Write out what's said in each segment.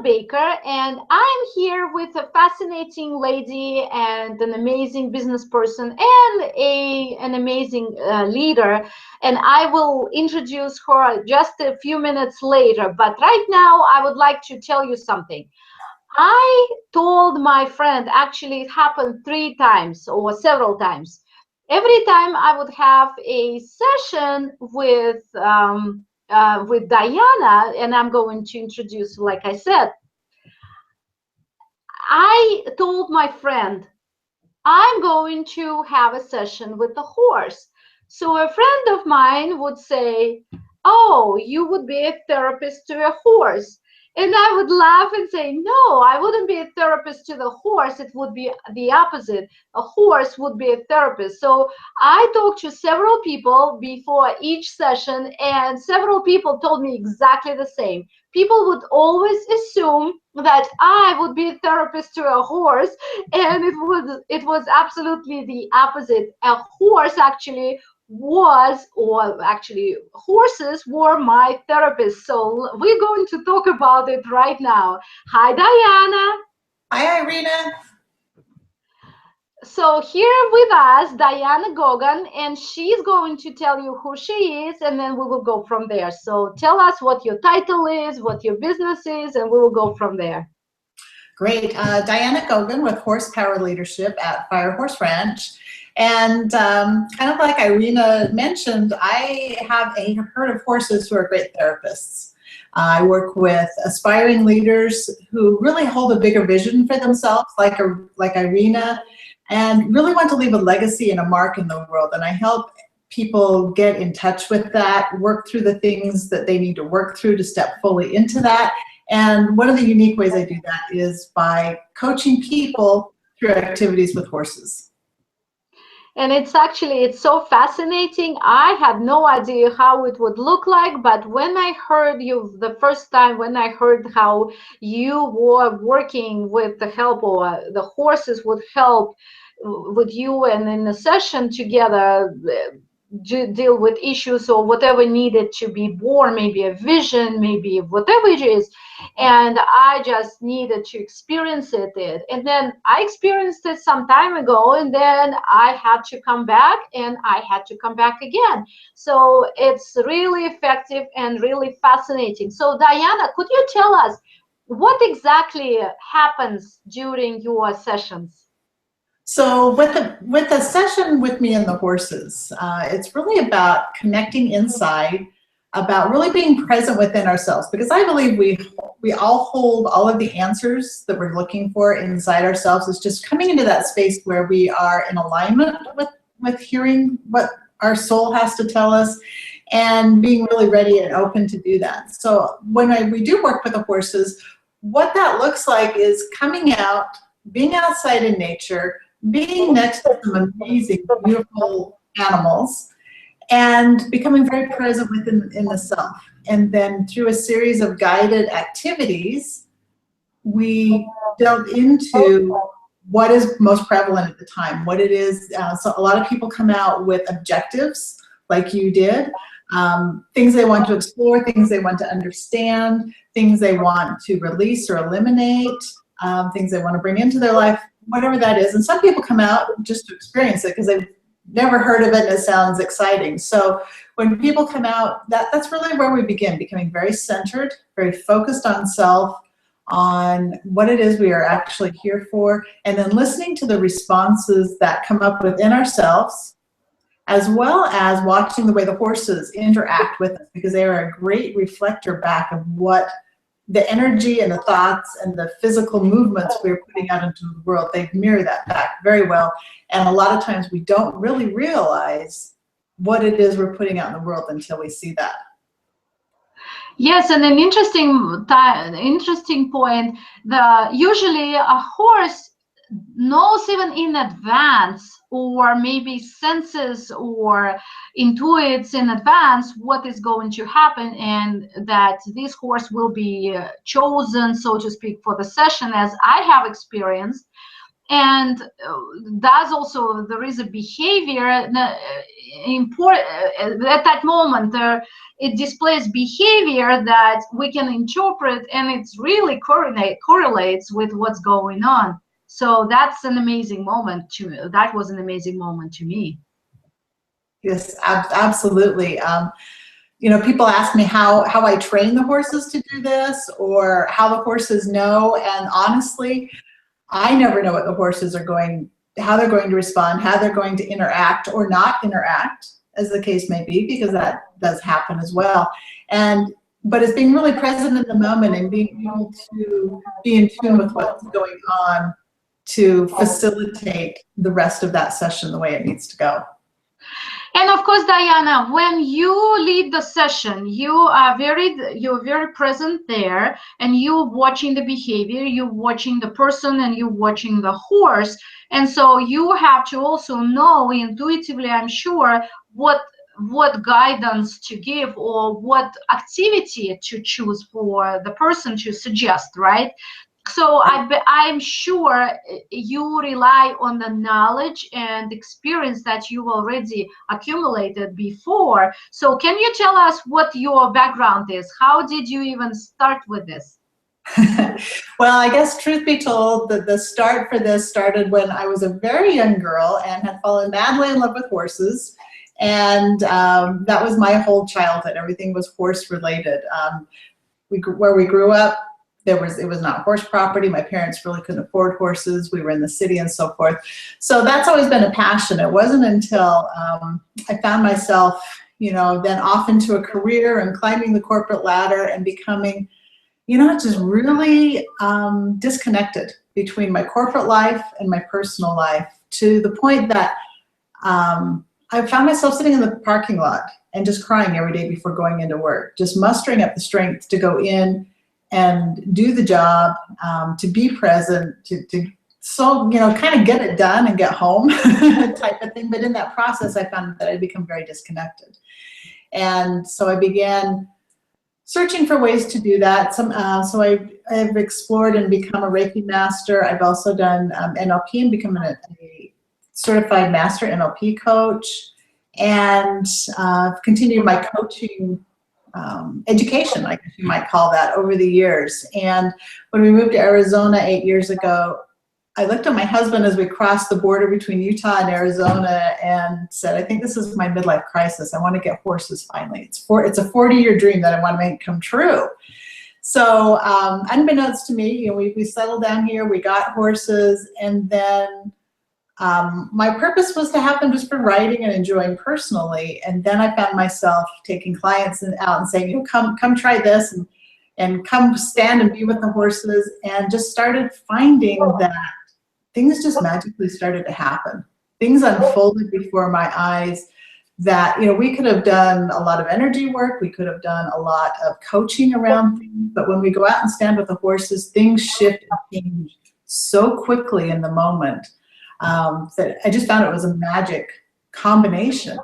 Baker, and I'm here with a fascinating lady and an amazing business person and an amazing leader. And I will introduce her just a few minutes later. But right now, I would like to tell you something. I told my friend, actually, it happened 3 times or several times. Every time I would have a session with Diana, and I'm going to introduce, like I said, I told my friend, I'm going to have a session with the horse. So a friend of mine would say, oh, you would be a therapist to a horse. And I would laugh and say, no, I wouldn't be a therapist to the horse. It would be the opposite. A horse would be a therapist. So I talked to several people before each session, and several people told me exactly the same. People would always assume that I would be a therapist to a horse, and it was absolutely the opposite. A horse actually was, or actually horses were my therapist. So we're going to talk about it right now. Hi, Diana. Hi, Irina. So here with us, Diana Gogan, and she's going to tell you who she is, and then we will go from there. So tell us what your title is, what your business is, and we will go from there. Great. Diana Gogan with Horsepower Leadership at Fire Horse Ranch. And kind of like Irina mentioned, I have a herd of horses who are great therapists. I work with aspiring leaders who really hold a bigger vision for themselves, like Irina, and really want to leave a legacy and a mark in the world. And I help people get in touch with that, work through the things that they need to work through to step fully into that. And one of the unique ways I do that is by coaching people through activities with horses. And it's so fascinating. I had no idea how it would look like, but when I heard you the first time, when I heard how you were working with the help, or the horses would help with you, and in a session together, deal with issues or whatever needed to be born, maybe a vision, maybe whatever it is. And I just needed to experience it. And then I experienced it some time ago, and then I had to come back, and I had to come back again. So it's really effective and really fascinating. So Diana, could you tell us what exactly happens during your sessions? So with the session with me and the horses, it's really about connecting inside, about really being present within ourselves, because I believe we all hold all of the answers that we're looking for inside ourselves. It's just coming into that space where we are in alignment with hearing what our soul has to tell us and being really ready and open to do that. So when we do work with the horses, what that looks like is coming out, being outside in nature, being next to some amazing, beautiful animals, and becoming very present within the self. And then through a series of guided activities, we delve into what is most prevalent at the time, what it is. So a lot of people come out with objectives, like you did, things they want to explore, things they want to understand, things they want to release or eliminate, things they want to bring into their life, whatever that is. And some people come out just to experience it because they've never heard of it and it sounds exciting. So when people come out, that's really where we begin, becoming very centered, very focused on self, on what it is we are actually here for, and then listening to the responses that come up within ourselves, as well as watching the way the horses interact with us, because they are a great reflector back of what the energy and the thoughts and the physical movements we're putting out into the world. They mirror that back very well. And a lot of times we don't really realize what it is we're putting out in the world until we see that. Yes, and an interesting point. Usually a horse knows even in advance, or maybe senses or intuits in advance what is going to happen, and that this horse will be chosen, so to speak, for the session, as I have experienced. And that's also, there is a behavior important at that moment. It displays behavior that we can interpret, and it's really correlates with what's going on. So that's an amazing moment to me. That was an amazing moment to me. Yes, absolutely. People ask me how I train the horses to do this, or how the horses know. And honestly, I never know what the horses are how they're going to respond, how they're going to interact or not interact, as the case may be, because that does happen as well. But it's being really present in the moment and being able to be in tune with what's going on to facilitate the rest of that session the way it needs to go. And of course, Diana, when you lead the session, you're very present there, and you're watching the behavior, you're watching the person, and you're watching the horse. And so you have to also know intuitively, I'm sure, what guidance to give or what activity to choose for the person to suggest, right? So I'm sure you rely on the knowledge and experience that you've already accumulated before. So can you tell us what your background is? How did you even start with this? Well, I guess truth be told, the start for this started when I was a very young girl and had fallen madly in love with horses. And that was my whole childhood. Everything was horse related. Where we grew up, it was not horse property. My parents really couldn't afford horses. We were in the city and so forth. So that's always been a passion. It wasn't until I found myself, then off into a career and climbing the corporate ladder and becoming, just really disconnected between my corporate life and my personal life, to the point that I found myself sitting in the parking lot and just crying every day before going into work, just mustering up the strength to go in and do the job, to be present, so, kind of get it done and get home type of thing. But in that process, I found that I'd become very disconnected. And so I began searching for ways to do that. So I've explored and become a Reiki master. I've also done NLP and become a certified master NLP coach, and continued my coaching education, I guess you might call that, over the years. And when we moved to Arizona 8 years ago, I looked at my husband as we crossed the border between Utah and Arizona and said, I think this is my midlife crisis. I want to get horses finally. It's a 40-year dream that I want to make come true. So unbeknownst to me, we settled down here, we got horses, and then my purpose was to have them just for riding and enjoying personally. And then I found myself taking clients out and saying, come try this, and come stand and be with the horses, and just started finding that things just magically started to happen. Things unfolded before my eyes that, we could have done a lot of energy work, we could have done a lot of coaching around things, but when we go out and stand with the horses, things shift and change so quickly in the moment. That I just found it was a magic combination.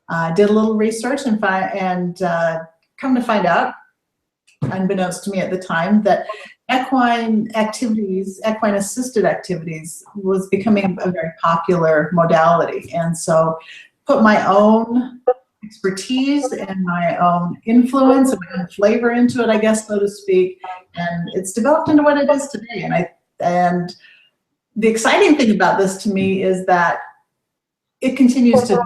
I did a little research and come to find out, unbeknownst to me at the time, that equine assisted activities was becoming a very popular modality. And so put my own expertise and my own influence and my own flavor into it, I guess, so to speak. And it's developed into what it is today. And the exciting thing about this to me is that it continues to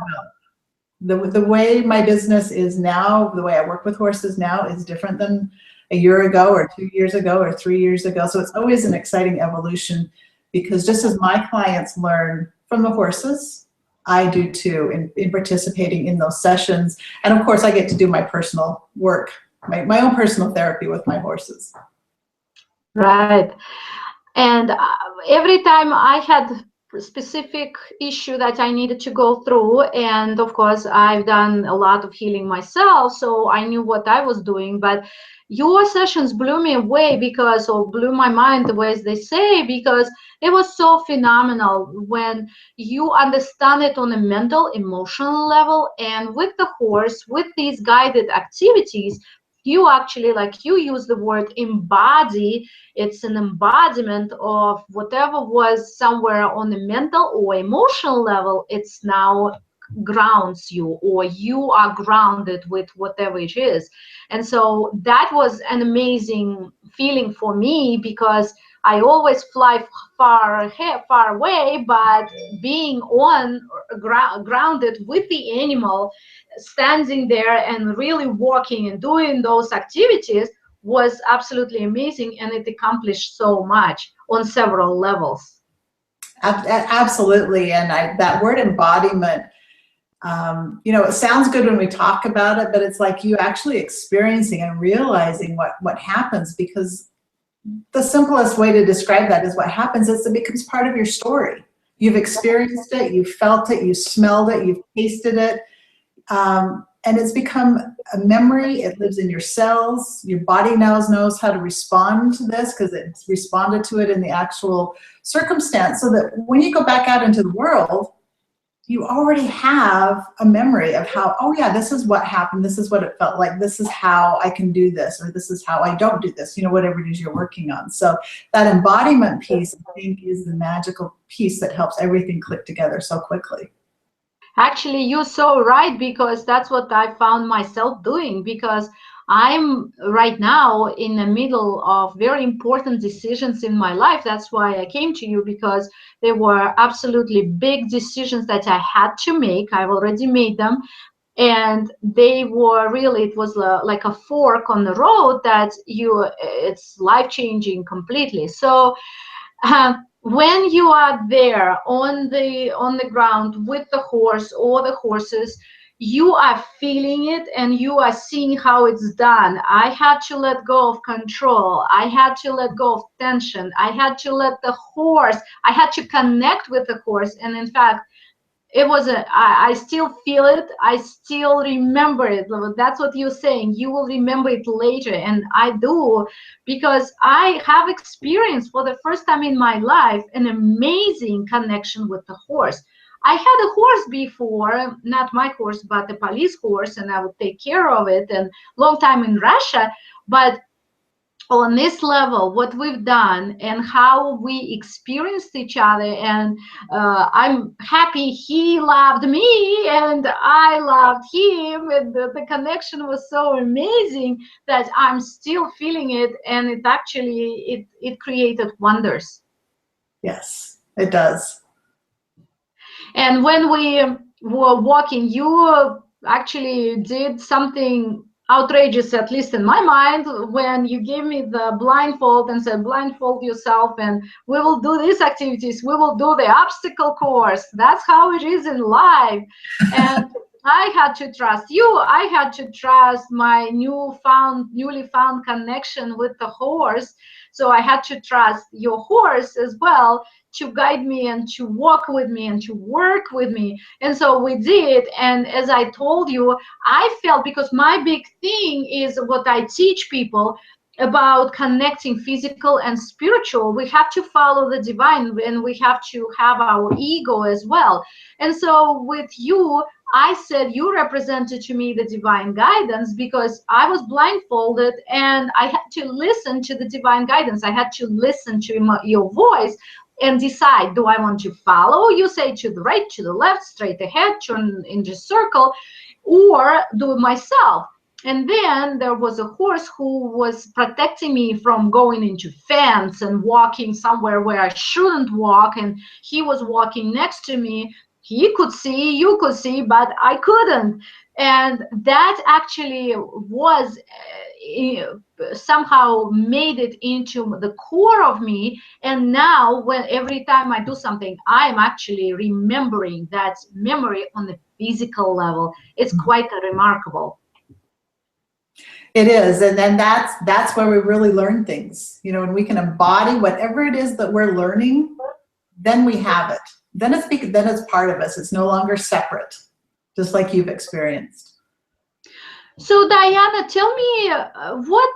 develop. The way my business is now, the way I work with horses now, is different than a year ago or 2 years ago or 3 years ago. So it's always an exciting evolution, because just as my clients learn from the horses, I do too in participating in those sessions. And of course, I get to do my personal work, my own personal therapy with my horses. Right. And every time I had a specific issue that I needed to go through, and of course I've done a lot of healing myself, so I knew what I was doing. But your sessions blew me away, or blew my mind, the way as they say, because it was so phenomenal when you understand it on a mental, emotional level, and with the horse, with these guided activities, you actually, like you use the word embody, it's an embodiment of whatever was somewhere on the mental or emotional level. It's now grounds you, or you are grounded with whatever it is. And so that was an amazing feeling for me, because I always fly far ahead, far away, but being on grounded with the animal, standing there and really walking and doing those activities was absolutely amazing, and it accomplished so much on several levels. Absolutely. And that word embodiment, it sounds good when we talk about it, but it's like you actually experiencing and realizing what happens, because the simplest way to describe that is what happens is it becomes part of your story. You've experienced it, you've felt it, you smelled it, you've tasted it, and it's become a memory. It lives in your cells. Your body now knows how to respond to this because it's responded to it in the actual circumstance, so that when you go back out into the world, you already have a memory of how, oh yeah, this is what happened, this is what it felt like, this is how I can do this, or this is how I don't do this, whatever it is you're working on. So that embodiment piece, I think, is the magical piece that helps everything click together so quickly. Actually, you're so right, because that's what I found myself doing, because I'm right now in the middle of very important decisions in my life. That's why I came to you, because they were absolutely big decisions that I had to make. I've already made them. And they were really, it was like a fork on the road that it's life-changing completely. So when you are there on the ground with the horse or the horses, you are feeling it and you are seeing how it's done. I had to let go of control. I had to let go of tension. I had to let the horse, I had to connect with the horse. And in fact, it was I still feel it, I still remember it. That's what you're saying, you will remember it later. And I do, because I have experienced for the first time in my life an amazing connection with the horse. I had a horse before, not my horse, but the police horse, and I would take care of it, and long time in Russia. But on this level, what we've done and how we experienced each other, and I'm happy he loved me and I loved him, and the connection was so amazing that I'm still feeling it, and it actually it created wonders. Yes, it does. And when we were walking, you actually did something outrageous, at least in my mind, when you gave me the blindfold and said, blindfold yourself and we will do these activities. We will do the obstacle course. That's how it is in life. And I had to trust you. I had to trust my newly found connection with the horse. So I had to trust your horse as well to guide me and to walk with me and to work with me. And so we did. And as I told you, I felt, because my big thing is what I teach people about connecting physical and spiritual, we have to follow the divine, and we have to have our ego as well. And so with you, I said you represented to me the divine guidance, because I was blindfolded and I had to listen to the divine guidance. I had to listen to your voice and decide, do I want to follow you, say to the right, to the left, straight ahead, turn in the circle, or do it myself. And then there was a horse who was protecting me from going into fence and walking somewhere where I shouldn't walk, and he was walking next to me. He could see, you could see, but I couldn't. And that actually was somehow made it into the core of me. And now when every time I do something, I'm actually remembering that memory on the physical level. It's quite remarkable. It is, and then that's where we really learn things. When we can embody whatever it is that we're learning, then we have it. Then it's part of us. It's no longer separate, just like you've experienced. So Diana, tell me, what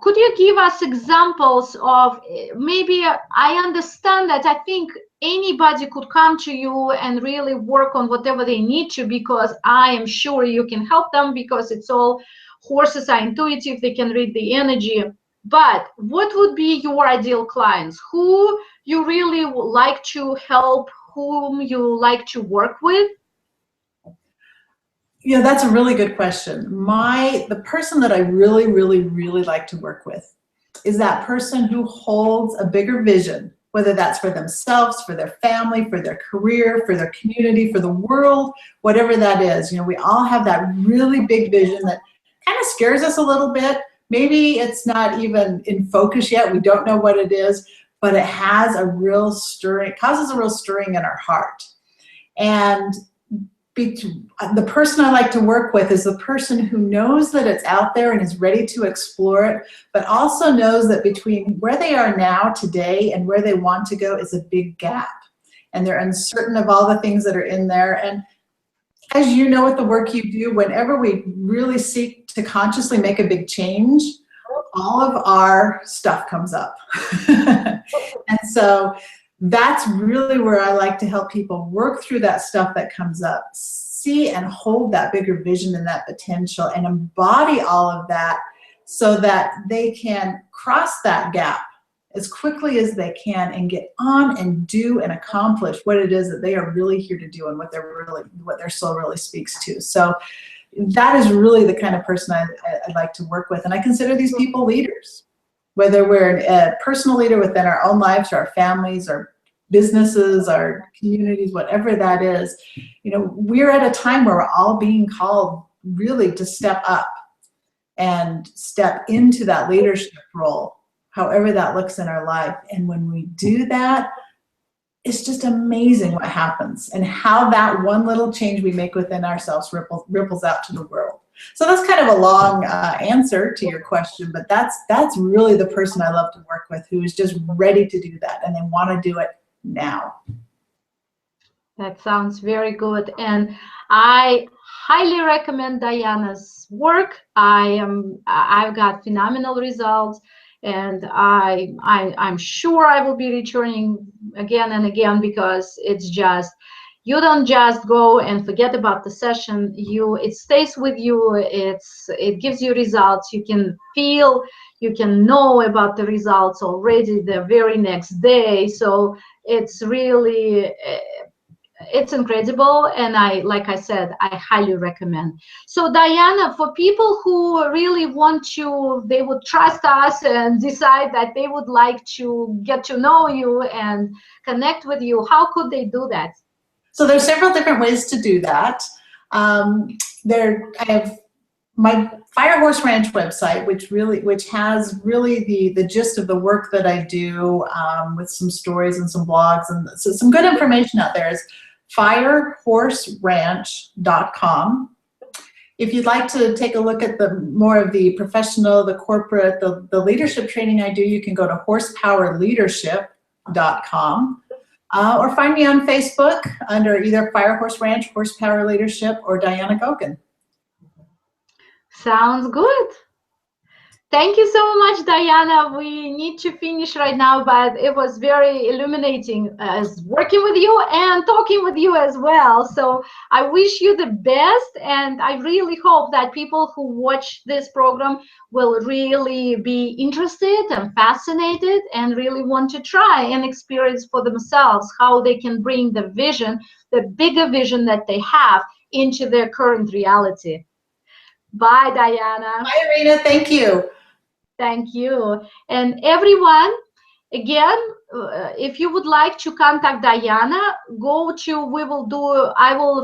could you give us examples of? Maybe I understand that I think anybody could come to you and really work on whatever they need to, because I am sure you can help them, because it's all horses are intuitive, they can read the energy. But what would be your ideal clients? Who you really would like to help, whom you like to work with? Yeah, that's a really good question. The person that I really, really, really like to work with is that person who holds a bigger vision, whether that's for themselves, for their family, for their career, for their community, for the world, whatever that is. We all have that really big vision that kind of scares us a little bit. Maybe it's not even in focus yet. We don't know what it is, but it has a real stirring, causes a real stirring in our heart. And the person I like to work with is the person who knows that it's out there and is ready to explore it, but also knows that between where they are now today and where they want to go is a big gap. And they're uncertain of all the things that are in there. And as you know, with the work you do, whenever we really seek to consciously make a big change, all of our stuff comes up. And so that's really where I like to help people work through that stuff that comes up, see and hold that bigger vision and that potential and embody all of that so that they can cross that gap as quickly as they can and get on and do and accomplish what it is that they are really here to do and what their soul really speaks to. So that is really the kind of person I'd like to work with. And I consider these people leaders. Whether we're a personal leader within our own lives or our families or businesses, our communities, whatever that is, we're at a time where we're all being called really to step up and step into that leadership role, however that looks in our life. And when we do that, it's just amazing what happens and how that one little change we make within ourselves ripples out to the world. So that's kind of a long answer to your question, but that's really the person I love to work with, who is just ready to do that and they want to do it now. That sounds very good, and I highly recommend Diana's work. I've got phenomenal results, and I'm sure I will be returning again and again, because it's just, you don't just go and forget about the session. It stays with you. It gives you results. You can feel, you can know about the results already the very next day. So it's really, it's incredible, and like I said, I highly recommend. So Diana, for people who really they would trust us and decide that they would like to get to know you and connect with you, how could they do that? So there's several different ways to do that. I have my Fire Horse Ranch website, which has really the gist of the work that I do, with some stories and some blogs and so some good information out there, is firehorseranch.com. If you'd like to take a look at more of the professional, the corporate, the leadership training I do, you can go to horsepowerleadership.com. Or find me on Facebook under either Fire Horse Ranch, Horsepower Leadership, or Diana Gogan. Sounds good. Thank you so much, Diana. We need to finish right now, but it was very illuminating as working with you and talking with you as well. So I wish you the best, and I really hope that people who watch this program will really be interested and fascinated and really want to try and experience for themselves how they can bring the vision, the bigger vision that they have, into their current reality. Bye, Diana. Bye, Irina. Thank you. Thank you. And everyone, again, if you would like to contact Diana, I will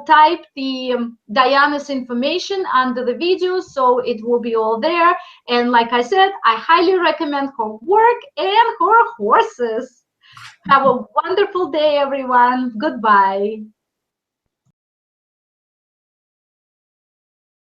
type Diana's information under the video, so it will be all there. And like I said, I highly recommend her work and her horses. Have a wonderful day, everyone. Goodbye.